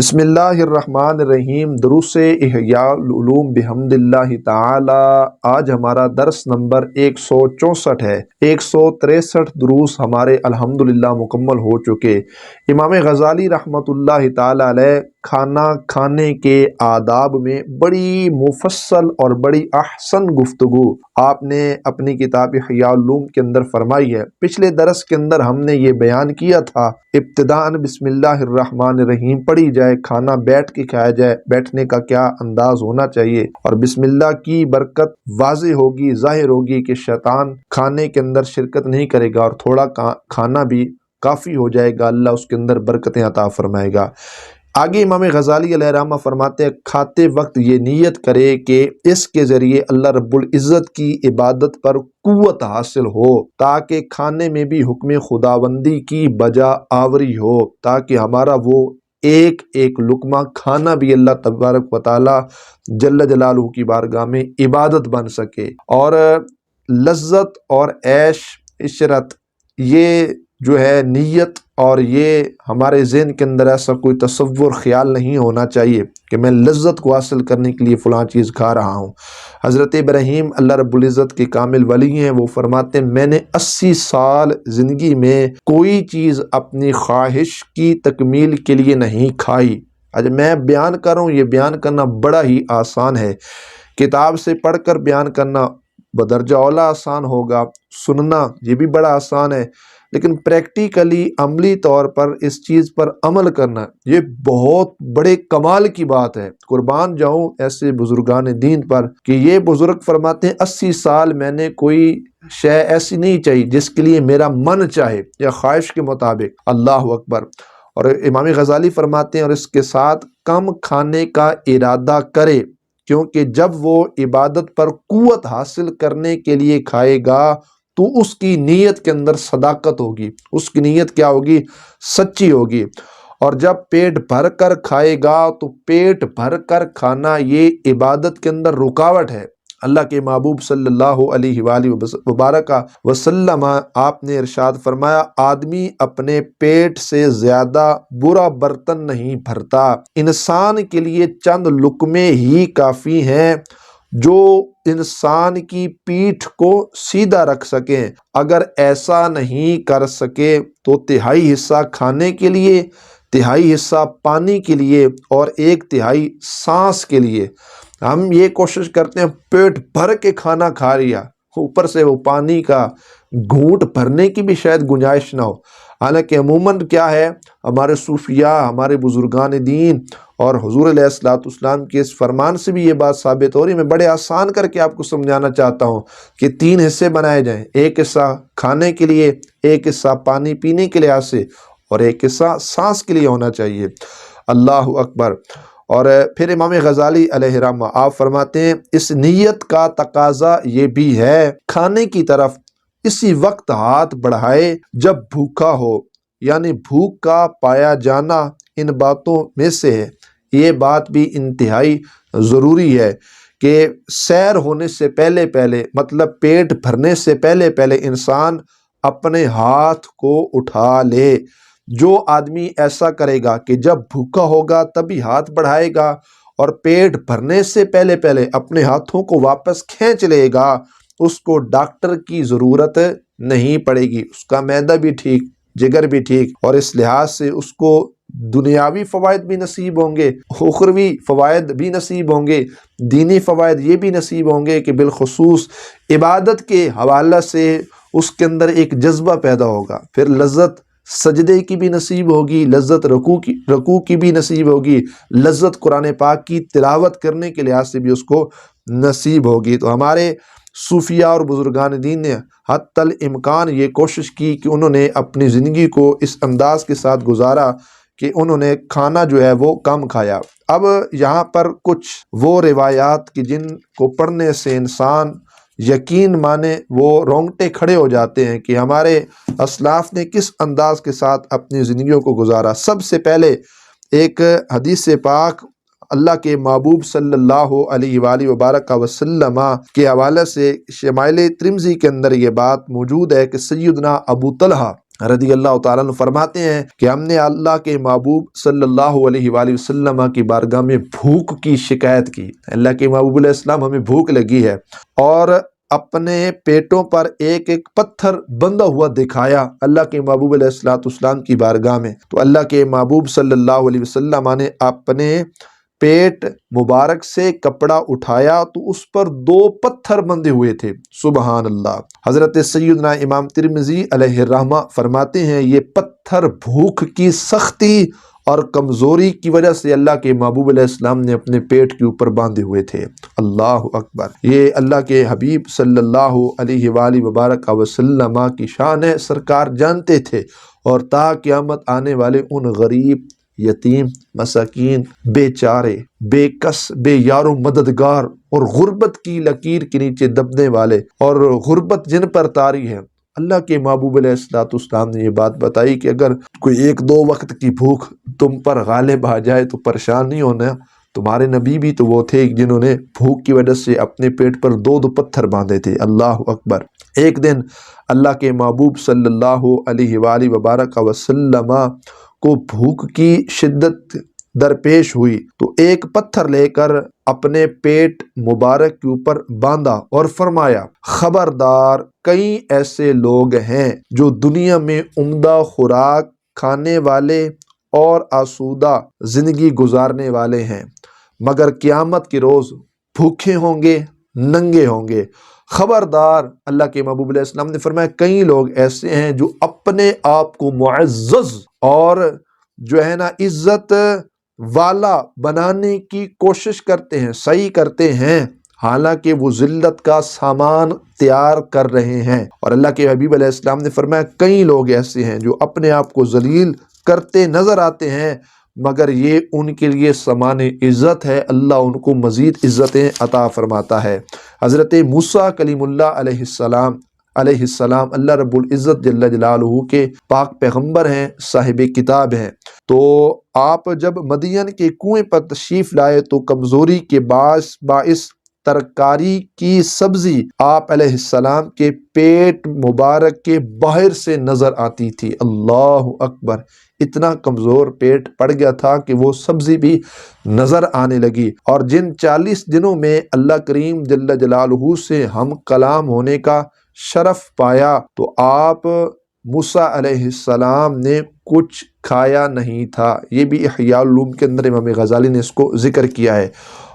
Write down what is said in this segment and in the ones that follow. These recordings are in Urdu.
بسم اللہ الرحمن الرحیم۔ دروس احیاء العلوم بحمد اللہ تعالی۔ آج ہمارا درس نمبر 164 ہے۔ 163 دروس ہمارے الحمدللہ مکمل ہو چکے۔ امام غزالی رحمۃ اللہ تعالی علیہ کھانا کھانے کے آداب میں بڑی مفصل اور بڑی احسن گفتگو آپ نے اپنی کتاب احیاء العلوم کے اندر فرمائی ہے۔ پچھلے درس کے اندر ہم نے یہ بیان کیا تھا، ابتداءً بسم اللہ الرحمن الرحیم پڑھی جائے، کھانا بیٹھ کے کھایا جائے، بیٹھنے کا کیا انداز ہونا چاہیے، اور بسم اللہ کی برکت واضح ہوگی، ظاہر ہوگی کہ شیطان کھانے کے اندر شرکت نہیں کرے گا، اور تھوڑا کھانا بھی کافی ہو جائے گا، اللہ اس کے اندر برکتیں عطا فرمائے گا۔ آگے امام غزالی علیہ رحمہ فرماتے ہیں، کھاتے وقت یہ نیت کرے کہ اس کے ذریعے اللہ رب العزت کی عبادت پر قوت حاصل ہو، تاکہ کھانے میں بھی حکم خداوندی کی بجا آوری ہو، تاکہ ہمارا وہ ایک ایک لقمہ کھانا بھی اللہ تبارک و تعالی جل جلالہ کی بارگاہ میں عبادت بن سکے، اور لذت اور عیش عشرت یہ جو ہے نیت، اور یہ ہمارے ذہن کے اندر ایسا کوئی تصور خیال نہیں ہونا چاہیے کہ میں لذت کو حاصل کرنے کے لیے فلاں چیز کھا رہا ہوں۔ حضرت ابراہیم اللہ رب العزت کے کامل ولی ہیں، وہ فرماتے ہیں میں نے 80 سال زندگی میں کوئی چیز اپنی خواہش کی تکمیل کے لیے نہیں کھائی۔ آج میں بیان کر رہا ہوں، یہ بیان کرنا بڑا ہی آسان ہے، کتاب سے پڑھ کر بیان کرنا بدرجہ اولا آسان ہوگا، سننا یہ بھی بڑا آسان ہے، لیکن پریکٹیکلی عملی طور پر اس چیز پر عمل کرنا یہ بہت بڑے کمال کی بات ہے۔ قربان جاؤں ایسے بزرگان دین پر کہ یہ بزرگ فرماتے ہیں 80 سال میں نے کوئی شے ایسی نہیں چاہیے جس کے لیے میرا من چاہے یا خواہش کے مطابق۔ اللہ اکبر۔ اور امام غزالی فرماتے ہیں اور اس کے ساتھ کم کھانے کا ارادہ کرے، کیونکہ جب وہ عبادت پر قوت حاصل کرنے کے لیے کھائے گا تو اس کی نیت کے اندر صداقت ہوگی، اس کی نیت کیا ہوگی؟ سچی ہوگی۔ اور جب پیٹ بھر کر کھائے گا تو پیٹ بھر کر کھانا یہ عبادت کے اندر رکاوٹ ہے۔ اللہ کے محبوب صلی اللہ علیہ وآلہ وبارک وسلم آپ نے ارشاد فرمایا، آدمی اپنے پیٹ سے زیادہ برا برتن نہیں بھرتا، انسان کے لیے چند لقمے ہی کافی ہیں جو انسان کی پیٹھ کو سیدھا رکھ سکیں۔ اگر ایسا نہیں کر سکے تو تہائی حصہ کھانے کے لیے، تہائی حصہ پانی کے لیے، اور ایک تہائی سانس کے لیے۔ ہم یہ کوشش کرتے ہیں پیٹ بھر کے کھانا کھا لیا، اوپر سے وہ پانی کا گھونٹ بھرنے کی بھی شاید گنجائش نہ ہو۔ حالانکہ عموماً کیا ہے، ہمارے صوفیاء، ہمارے بزرگان دین اور حضور علیہ السلام کے اس فرمان سے بھی یہ بات ثابت ہو رہی ہے۔ میں بڑے آسان کر کے آپ کو سمجھانا چاہتا ہوں کہ 3 حصے بنائے جائیں، ایک حصہ کھانے کے لیے، ایک حصہ پانی پینے کے لحاظ سے، اور ایک حصہ سانس کے لیے ہونا چاہیے۔ اللہ اکبر۔ اور پھر امام غزالی علیہ رحمہ آپ فرماتے ہیں اس نیت کا تقاضا یہ بھی ہے کھانے کی طرف اسی وقت ہاتھ بڑھائے جب بھوکا ہو، یعنی بھوک کا پایا جانا ان باتوں میں سے ہے۔ یہ بات بھی انتہائی ضروری ہے کہ سیر ہونے سے پہلے پہلے، مطلب پیٹ بھرنے سے پہلے پہلے انسان اپنے ہاتھ کو اٹھا لے۔ جو آدمی ایسا کرے گا کہ جب بھوکا ہوگا تبھی ہاتھ بڑھائے گا، اور پیٹ بھرنے سے پہلے پہلے اپنے ہاتھوں کو واپس کھینچ لے گا، اس کو ڈاکٹر کی ضرورت نہیں پڑے گی، اس کا معدہ بھی ٹھیک، جگر بھی ٹھیک، اور اس لحاظ سے اس کو دنیاوی فوائد بھی نصیب ہوں گے، اخروی فوائد بھی نصیب ہوں گے، دینی فوائد یہ بھی نصیب ہوں گے کہ بالخصوص عبادت کے حوالے سے اس کے اندر ایک جذبہ پیدا ہوگا۔ پھر لذت سجدے کی بھی نصیب ہوگی، لذت رکوع کی بھی نصیب ہوگی، لذت قرآن پاک کی تلاوت کرنے کے لحاظ سے بھی اس کو نصیب ہوگی۔ تو ہمارے صوفیاء اور بزرگان دین نے حتی الامکان یہ کوشش کی کہ انہوں نے اپنی زندگی کو اس انداز کے ساتھ گزارا کہ انہوں نے کھانا جو ہے وہ کم کھایا۔ اب یہاں پر کچھ وہ روایات کہ جن کو پڑھنے سے انسان یقین مانے وہ رونگٹے کھڑے ہو جاتے ہیں کہ ہمارے اسلاف نے کس انداز کے ساتھ اپنی زندگیوں کو گزارا۔ سب سے پہلے ایک حدیث پاک اللہ کے محبوب صلی اللہ علیہ وآلہ وبارک وسلم کے حوالے سے شمائل ترمذی کے اندر یہ بات موجود ہے کہ سیدنا ابو طلحہ رضی اللہ تعالیٰ عنہ فرماتے ہیں کہ ہم نے اللہ کے محبوب صلی اللہ علیہ وآلہ وسلم کی بارگاہ میں بھوک کی شکایت کی، اللہ کے محبوب علیہ السلام ہمیں بھوک لگی ہے، اور اپنے پیٹوں پر ایک ایک پتھر بندھا ہوا دکھایا اللہ کے محبوب علیہ السلام کی بارگاہ میں، تو اللہ کے محبوب صلی اللہ علیہ وسلم نے اپنے پیٹ مبارک سے کپڑا اٹھایا تو اس پر 2 پتھر بندھے ہوئے تھے، سبحان اللہ۔ حضرت سیدنا امام ترمذی علیہ الرحمہ فرماتے ہیں یہ پتھر بھوک کی سختی اور کمزوری کی وجہ سے اللہ کے محبوب علیہ السلام نے اپنے پیٹ کے اوپر باندھے ہوئے تھے، اللہ اکبر۔ یہ اللہ کے حبیب صلی اللہ علیہ وآلہ وبارک وسلم کی شان ہے، سرکار جانتے تھے، اور تا قیامت آنے والے ان غریب، یتیم، مساکین، بے چارے، بے کس، بے یار و مددگار اور غربت کی لکیر کے نیچے دبنے والے اور غربت جن پر طاری ہے، اللہ کے محبوب علیہ السلام نے یہ بات بتائی کہ اگر کوئی 1-2 وقت کی بھوک تم پر غالب آ جائے تو پریشان نہیں ہونا۔ تمہارے نبی بھی تو وہ تھے جنہوں نے بھوک کی وجہ سے اپنے پیٹ پر 2 پتھر باندھے تھے، اللہ اکبر۔ ایک دن اللہ کے محبوب صلی اللہ علیہ وآلہ وبارک وسلم کو بھوک کی شدت درپیش ہوئی تو ایک پتھر لے کر اپنے پیٹ مبارک کے اوپر باندھا اور فرمایا، خبردار، کئی ایسے لوگ ہیں جو دنیا میں عمدہ خوراک کھانے والے اور آسودہ زندگی گزارنے والے ہیں، مگر قیامت کے روز بھوکے ہوں گے، ننگے ہوں گے۔ خبردار، اللہ کے محبوب علیہ السلام نے فرمایا کئی لوگ ایسے ہیں جو اپنے آپ کو معزز اور جو ہے نا عزت والا بنانے کی کوشش کرتے ہیں، صحیح کرتے ہیں، حالانکہ وہ ذلت کا سامان تیار کر رہے ہیں۔ اور اللہ کے حبیب علیہ السلام نے فرمایا کئی لوگ ایسے ہیں جو اپنے آپ کو ذلیل کرتے نظر آتے ہیں، مگر یہ ان کے لیے سامان عزت ہے، اللہ ان کو مزید عزتیں عطا فرماتا ہے۔ حضرت موسیٰ کلیم اللہ علیہ السلام اللہ رب العزت جل جلالہ کے پاک پیغمبر ہیں، صاحب کتاب ہیں، تو آپ جب مدین کے کنویں پر تشریف لائے تو کمزوری کے باعث ترکاری کی سبزی آپ علیہ السلام کے پیٹ مبارک کے باہر سے نظر آتی تھی، اللہ اکبر۔ اتنا کمزور پیٹ پڑ گیا تھا کہ وہ سبزی بھی نظر آنے لگی، اور جن 40 دنوں میں اللہ کریم جل جلالہ سے ہم کلام ہونے کا شرف پایا تو آپ موسیٰ علیہ السلام نے کچھ کھایا نہیں تھا۔ یہ بھی احیاء العلوم کے اندر امام غزالی نے اس کو ذکر کیا ہے۔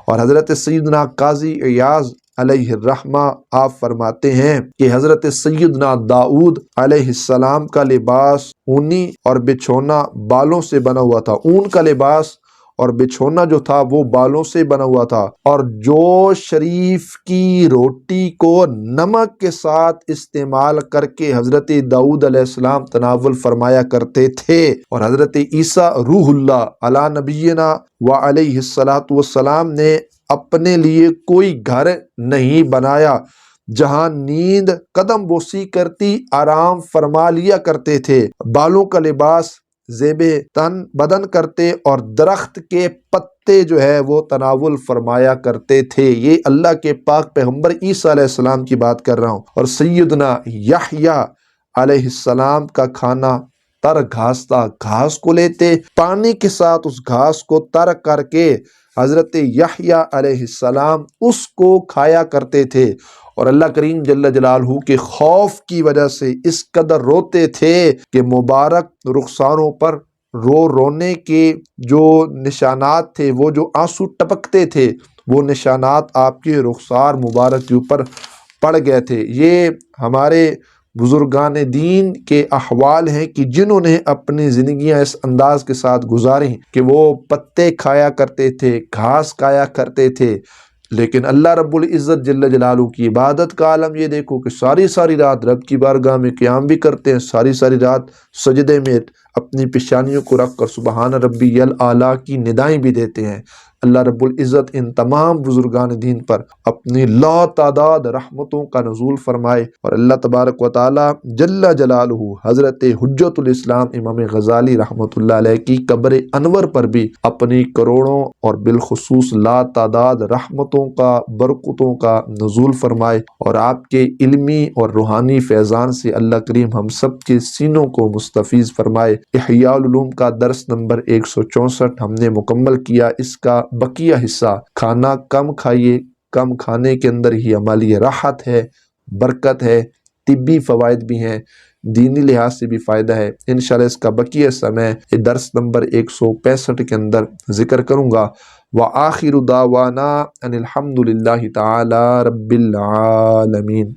اور حضرت سیدنا قاضی عیاض علیہ الرحمہ آپ فرماتے ہیں کہ حضرت سیدنا داؤد علیہ السلام کا لباس اونی اور بچھونا بالوں سے بنا ہوا تھا، اون کا لباس اور بچھونا جو تھا وہ بالوں سے بنا ہوا تھا، اور جو شریف کی روٹی کو نمک کے ساتھ استعمال کر کے حضرت داؤد علیہ السلام تناول فرمایا کرتے تھے۔ اور حضرت عیسیٰ روح اللہ علی نبینا وعلیہ السلام نے اپنے لیے کوئی گھر نہیں بنایا، جہاں نیند قدم بوسی کرتی آرام فرما لیا کرتے تھے، بالوں کا لباس زیب تن بدن کرتے اور درخت کے پتے جو ہے وہ تناول فرمایا کرتے تھے۔ یہ اللہ کے پاک پیغمبر عیسیٰ علیہ السلام کی بات کر رہا ہوں۔ اور سیدنا یحییٰ علیہ السلام کا کھانا تر گھاس تھا، گھاس کو لیتے، پانی کے ساتھ اس گھاس کو تر کر کے حضرت یحییٰ علیہ السلام اس کو کھایا کرتے تھے، اور اللہ کریم جل جلالہ کے خوف کی وجہ سے اس قدر روتے تھے کہ مبارک رخساروں پر رونے کے جو نشانات تھے، وہ جو آنسو ٹپکتے تھے، وہ نشانات آپ کے رخسار مبارک کے اوپر پڑ گئے تھے۔ یہ ہمارے بزرگان دین کے احوال ہیں کہ جنہوں نے اپنی زندگیاں اس انداز کے ساتھ گزاری کہ وہ پتے کھایا کرتے تھے، گھاس کھایا کرتے تھے، لیکن اللہ رب العزت جل جلالہ کی عبادت کا عالم یہ دیکھو کہ ساری رات رب کی بارگاہ میں قیام بھی کرتے ہیں، ساری رات سجدے میں اپنی پیشانیوں کو رکھ کر سبحان ربی الاعلیٰ کی ندائیں بھی دیتے ہیں۔ اللہ رب العزت ان تمام بزرگان دین پر اپنی لا تعداد رحمتوں کا نزول فرمائے، اور اللہ تبارک و تعالی جل جلالہ حضرت حجت الاسلام امام غزالی رحمۃ اللہ علیہ کی قبر انور پر بھی اپنی کروڑوں اور بالخصوص لا تعداد رحمتوں کا، برکتوں کا نزول فرمائے، اور آپ کے علمی اور روحانی فیضان سے اللہ کریم ہم سب کے سینوں کو مستفیض فرمائے۔ احیاء العلوم کا درس نمبر 164 ہم نے مکمل کیا۔ اس کا بقیہ حصہ، کھانا کم کھائیے، کم کھانے کے اندر ہی ہماری راحت ہے، برکت ہے، طبی فوائد بھی ہیں، دینی لحاظ سے بھی فائدہ ہے۔ انشاءاللہ اس کا بقیہ حصہ میں درس نمبر 165 کے اندر ذکر کروں گا۔ وآخر دعوانا ان الحمد للہ تعالی رب العالمین۔